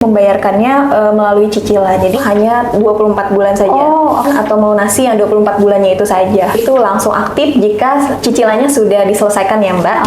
Membayarkannya melalui cicilan. Jadi hanya 24 bulan saja. Atau melunasi yang 24 bulannya itu saja. Itu langsung aktif jika cicilannya sudah diselesaikan ya, Mbak.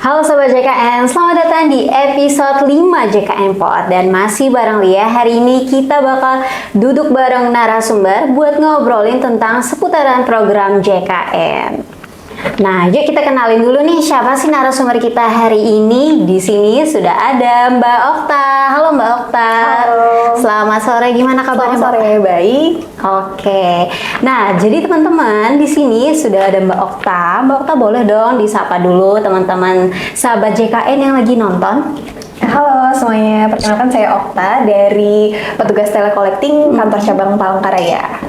Halo Sobat JKN, selamat datang di episode 5 JKN Pod. Dan masih bareng Lia, hari ini kita bakal duduk bareng narasumber buat ngobrolin tentang seputaran program JKN. Nah, yuk kita kenalin dulu nih siapa sih narasumber kita hari ini. Di sini sudah ada Mbak Okta. Halo Mbak Okta. Halo. Selamat sore, gimana kabarnya? Selamat sore, baik. Oke. Nah, jadi teman-teman di sini sudah ada Mbak Okta. Mbak Okta boleh dong disapa dulu teman-teman sahabat JKN yang lagi nonton. Halo semuanya, perkenalkan saya Okta dari petugas telecollecting kantor cabang Palangkaraya.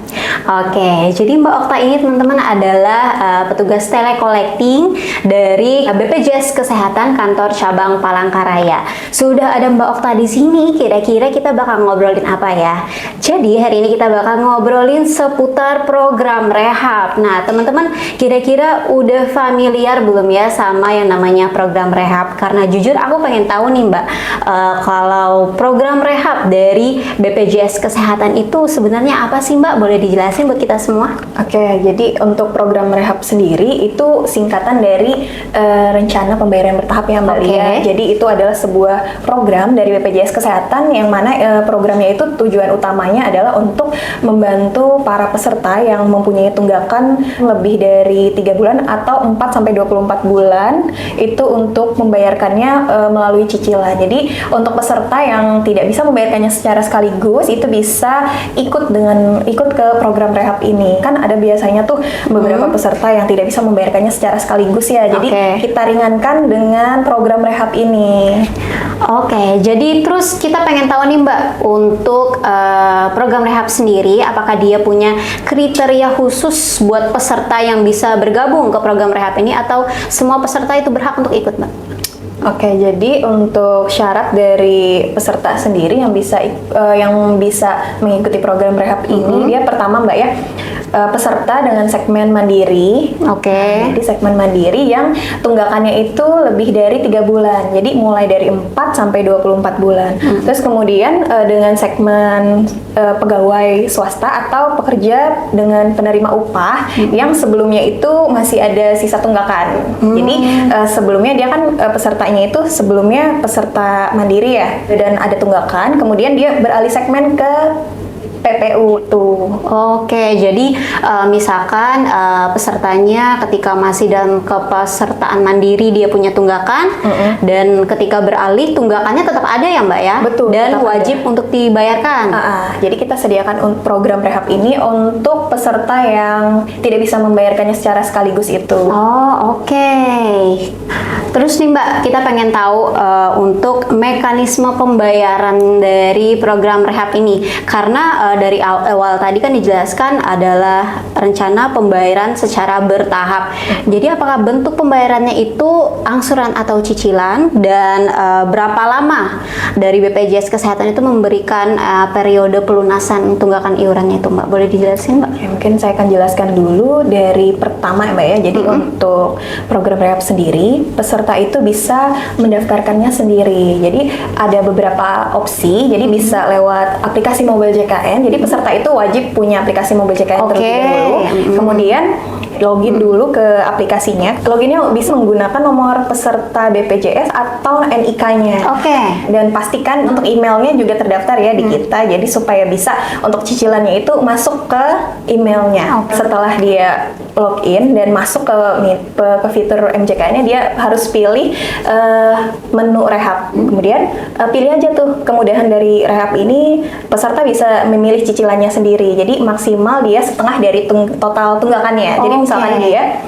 Oke, jadi Mbak Okta ini teman-teman adalah petugas telecollecting dari BPJS Kesehatan kantor cabang Palangkaraya. Sudah ada Mbak Okta di sini, kira-kira kita bakal ngobrolin apa ya? Jadi hari ini kita bakal ngobrolin seputar program rehab. Nah, teman-teman kira-kira udah familiar belum ya sama yang namanya program rehab? Karena jujur aku pengen tahu nih Mbak, kalau program rehab dari BPJS Kesehatan itu sebenarnya apa sih Mbak? Boleh dijelasin buat kita semua? Oke, jadi untuk program rehab sendiri itu singkatan dari rencana pembayaran bertahap ya Mbak Lia. Jadi itu adalah sebuah program dari BPJS Kesehatan yang mana programnya itu tujuan utamanya adalah untuk membantu para peserta yang mempunyai tunggakan lebih dari 3 bulan atau 4 sampai 24 bulan itu untuk membayarkannya melalui cicilan. Jadi untuk peserta yang tidak bisa membayarkannya secara sekaligus itu bisa ikut ke program rehab ini. Kan ada biasanya tuh beberapa peserta yang tidak bisa membayarkannya secara sekaligus ya. Jadi kita ringankan dengan program rehab ini. Oke, jadi terus kita pengen tahu nih Mbak, untuk program rehab sendiri apakah dia punya kriteria khusus buat peserta yang bisa bergabung ke program rehab ini atau semua peserta itu berhak untuk ikut Mbak? Oke, jadi untuk syarat dari peserta sendiri yang bisa mengikuti program rehab ini, dia pertama Mbak ya, peserta dengan segmen mandiri. Jadi segmen mandiri yang tunggakannya itu lebih dari 3 bulan. Jadi mulai dari 4 sampai 24 bulan. Terus kemudian dengan segmen pegawai swasta atau pekerja dengan penerima upah yang sebelumnya itu masih ada sisa tunggakan. Jadi sebelumnya dia kan pesertanya itu sebelumnya peserta mandiri ya, dan ada tunggakan, kemudian dia beralih segmen ke PPU tuh. Oke, jadi misalkan pesertanya ketika masih dalam kepesertaan mandiri dia punya tunggakan, dan ketika beralih tunggakannya tetap ada ya Mbak ya? Betul. Dan wajib untuk dibayarkan. Jadi kita sediakan program rehab ini untuk peserta yang tidak bisa membayarkannya secara sekaligus itu. Oke. Terus nih Mbak, kita pengen tahu untuk mekanisme pembayaran dari program rehab ini, karena dari awal tadi kan dijelaskan adalah rencana pembayaran secara bertahap. Jadi apakah bentuk pembayarannya itu angsuran atau cicilan, dan berapa lama dari BPJS Kesehatan itu memberikan periode pelunasan tunggakan iurannya itu Mbak? Boleh dijelasin Mbak? Ya, mungkin saya akan jelaskan dulu dari pertama Mbak ya. Jadi untuk program rehab sendiri, peserta itu bisa mendaftarkannya sendiri. Jadi ada beberapa opsi. Jadi bisa lewat aplikasi mobile JKN. Jadi peserta itu wajib punya aplikasi mobile JKN terlebih dahulu. Kemudian login dulu ke aplikasinya. Loginnya bisa menggunakan nomor peserta BPJS atau NIK-nya. Dan pastikan untuk emailnya juga terdaftar ya di kita. Jadi supaya bisa untuk cicilannya itu masuk ke emailnya. Setelah dia login dan masuk ke fitur MJKN-nya, dia harus pilih menu rehab. Kemudian pilih aja tuh kemudahan dari rehab ini, peserta bisa memilih cicilannya sendiri. Jadi maksimal dia setengah dari total tunggakannya. Jadi misalkan dia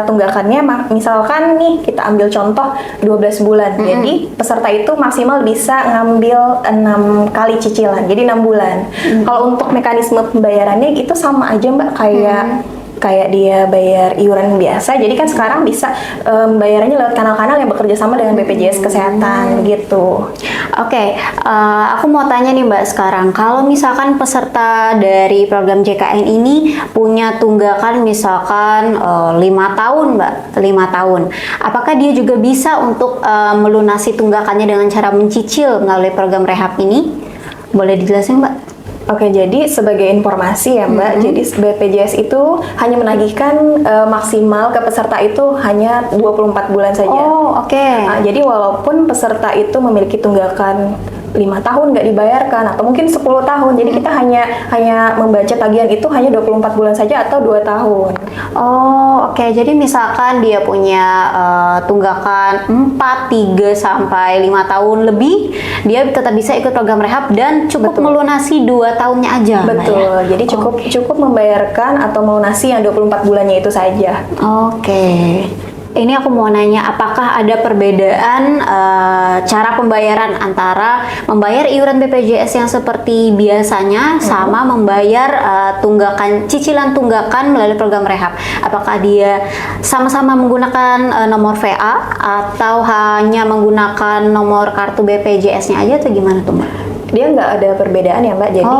tunggakannya misalkan nih kita ambil contoh 12 bulan. Jadi peserta itu maksimal bisa ngambil 6 kali cicilan. Jadi 6 bulan. Kalau untuk mekanisme pembayarannya itu sama aja Mbak, kayak kayak dia bayar iuran biasa. Jadi kan sekarang bisa bayarannya lewat kanal-kanal yang bekerja sama dengan BPJS Kesehatan gitu. Oke, aku mau tanya nih Mbak sekarang, kalau misalkan peserta dari program JKN ini punya tunggakan misalkan 5 tahun Mbak, 5 tahun, apakah dia juga bisa untuk melunasi tunggakannya dengan cara mencicil melalui program rehab ini? Boleh dijelasin Mbak? Oke, jadi sebagai informasi ya Mbak, jadi BPJS itu hanya menagihkan maksimal ke peserta itu hanya 24 bulan saja. Oh, oke. Jadi walaupun peserta itu memiliki tunggakan 5 tahun nggak dibayarkan atau mungkin 10 tahun, jadi kita hanya membaca tagihan itu hanya 24 bulan saja atau 2 tahun. Oh, oke. Jadi misalkan dia punya tunggakan 4, 3 sampai 5 tahun lebih, dia tetap bisa ikut program rehab dan cukup melunasi 2 tahunnya aja. Betul. Mbak, ya? Jadi cukup membayarkan atau melunasi yang 24 bulannya itu saja. Oke. Ini aku mau nanya, apakah ada perbedaan cara pembayaran antara membayar iuran BPJS yang seperti biasanya sama membayar cicilan tunggakan melalui program rehab? Apakah dia sama-sama menggunakan nomor VA atau hanya menggunakan nomor kartu BPJS-nya aja atau gimana tuh Mbak? Dia nggak ada perbedaan ya Mbak. Jadi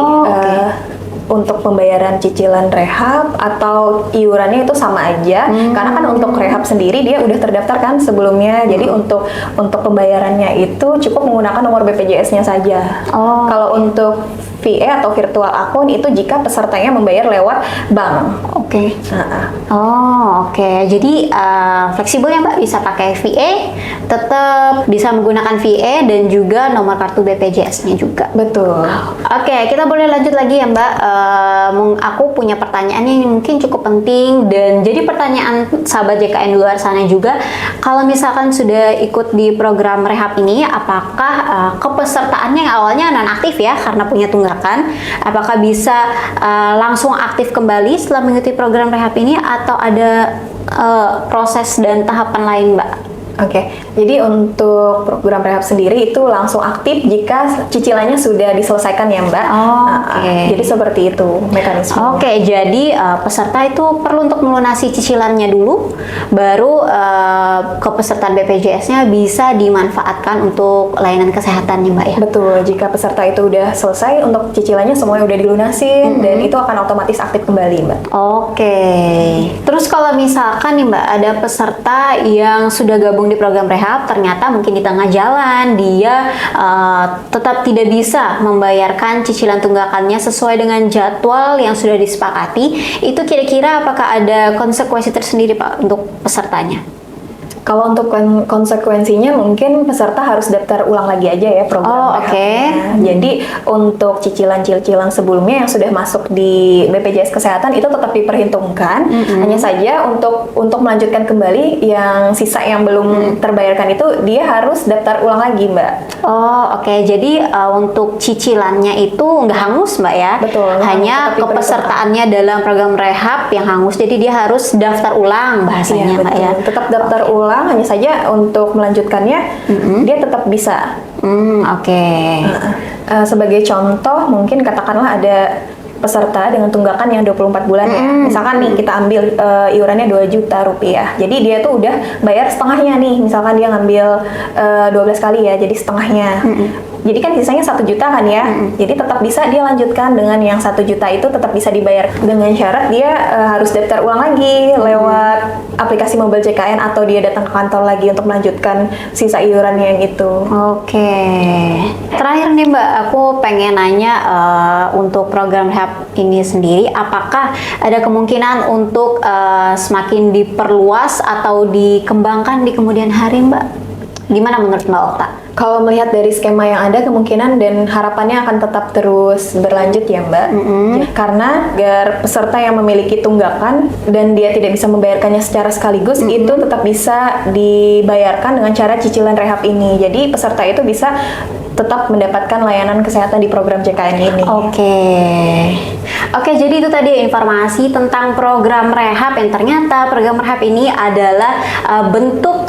untuk pembayaran cicilan rehab atau iurannya itu sama aja, karena kan untuk rehab sendiri dia udah terdaftar kan sebelumnya, jadi untuk pembayarannya itu cukup menggunakan nomor BPJS-nya saja. Kalau untuk VA atau virtual account itu jika pesertanya membayar lewat bank. Oke. Oke. Jadi fleksibel ya Mbak, bisa pakai VA, tetap bisa menggunakan VA dan juga nomor kartu BPJS-nya juga. Betul. Oke, kita boleh lanjut lagi ya Mbak. Aku punya pertanyaan yang mungkin cukup penting dan jadi pertanyaan sahabat JKN di luar sana juga. Kalau misalkan sudah ikut di program rehab ini, apakah kepesertaannya yang awalnya non-aktif ya karena punya tunggakan, apakah bisa langsung aktif kembali setelah mengikuti program rehab ini atau ada proses dan tahapan lain Mbak? Oke, jadi untuk program rehab sendiri itu langsung aktif jika cicilannya sudah diselesaikan ya Mbak. Jadi seperti itu mekanisme. Oke, jadi peserta itu perlu untuk melunasi cicilannya dulu, baru kepesertaan BPJS-nya bisa dimanfaatkan untuk layanan kesehatan nih Mbak ya? Betul, jika peserta itu udah selesai untuk cicilannya semuanya udah dilunasin dan itu akan otomatis aktif kembali Mbak. Oke, terus kalau misalkan nih Mbak ada peserta yang sudah gabung di program rehab, ternyata mungkin di tengah jalan dia tetap tidak bisa membayarkan cicilan tunggakannya sesuai dengan jadwal yang sudah disepakati, itu kira-kira apakah ada konsekuensi tersendiri Pak untuk pesertanya? Kalau untuk konsekuensinya mungkin peserta harus daftar ulang lagi aja ya program rehabnya. Jadi untuk cicilan-cicilan sebelumnya yang sudah masuk di BPJS Kesehatan itu tetap diperhitungkan. Hanya saja untuk melanjutkan kembali yang sisa yang belum terbayarkan itu dia harus daftar ulang lagi Mbak. Oke. Jadi untuk cicilannya itu nggak hangus Mbak ya? Betul. Hanya kepesertaannya dalam program rehab yang hangus. Jadi dia harus daftar ulang bahasanya Mbak ya? Tetap daftar ulang. Hanya saja untuk melanjutkannya dia tetap bisa. Sebagai contoh mungkin katakanlah ada peserta dengan tunggakan yang 24 bulan ya. Misalkan nih kita ambil iurannya 2 juta rupiah. Jadi dia tuh udah bayar setengahnya nih. Misalkan dia ngambil 12 kali ya, jadi setengahnya. Jadi kan sisanya 1 juta kan ya. Jadi tetap bisa dia lanjutkan dengan yang 1 juta itu tetap bisa dibayar dengan syarat dia harus daftar ulang lagi lewat aplikasi mobile JKN atau dia datang ke kantor lagi untuk melanjutkan sisa iurannya yang itu. Oke. Terakhir nih Mbak, aku pengen nanya untuk program rehab ini sendiri, apakah ada kemungkinan untuk semakin diperluas atau dikembangkan di kemudian hari Mbak? Gimana menurut Mbak Okta? Kalau melihat dari skema yang ada, kemungkinan dan harapannya akan tetap terus berlanjut ya Mbak. Karena agar peserta yang memiliki tunggakan dan dia tidak bisa membayarkannya secara sekaligus, itu tetap bisa dibayarkan dengan cara cicilan rehab ini. Jadi peserta itu bisa tetap mendapatkan layanan kesehatan di program JKN ini. Oke. Oke, jadi itu tadi informasi tentang program rehab yang ternyata program rehab ini adalah bentuk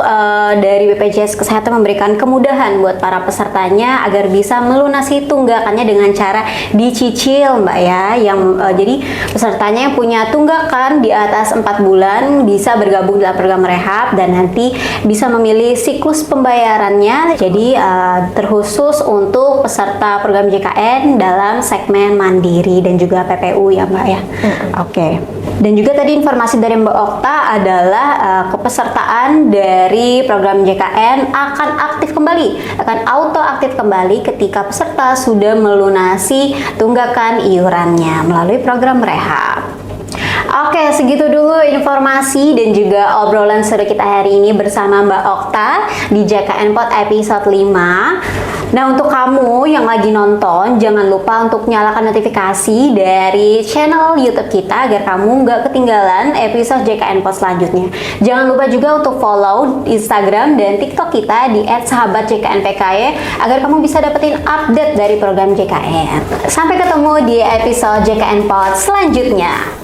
dari BPJS Kesehatan memberikan kemudahan buat para pesertanya agar bisa melunasi tunggakannya dengan cara dicicil, Mbak ya. Yang jadi pesertanya yang punya tunggakan di atas 4 bulan bisa bergabung dalam program rehab dan nanti bisa memilih siklus pembayarannya. Jadi terkhusus untuk peserta program JKN dalam segmen mandiri dan juga PPU ya Mbak ya. Oke. Dan juga tadi informasi dari Mbak Okta adalah kepesertaan dari program JKN akan aktif kembali, akan auto aktif kembali ketika peserta sudah melunasi tunggakan iurannya melalui program rehab. Oke, segitu dulu informasi dan juga obrolan seru kita hari ini bersama Mbak Okta di JKN Pod episode 5. Nah, untuk kamu yang lagi nonton, jangan lupa untuk nyalakan notifikasi dari channel YouTube kita agar kamu nggak ketinggalan episode JKN Pod selanjutnya. Jangan lupa juga untuk follow Instagram dan TikTok kita di @sahabatjknpky agar kamu bisa dapetin update dari program JKN. Sampai ketemu di episode JKN Pod selanjutnya.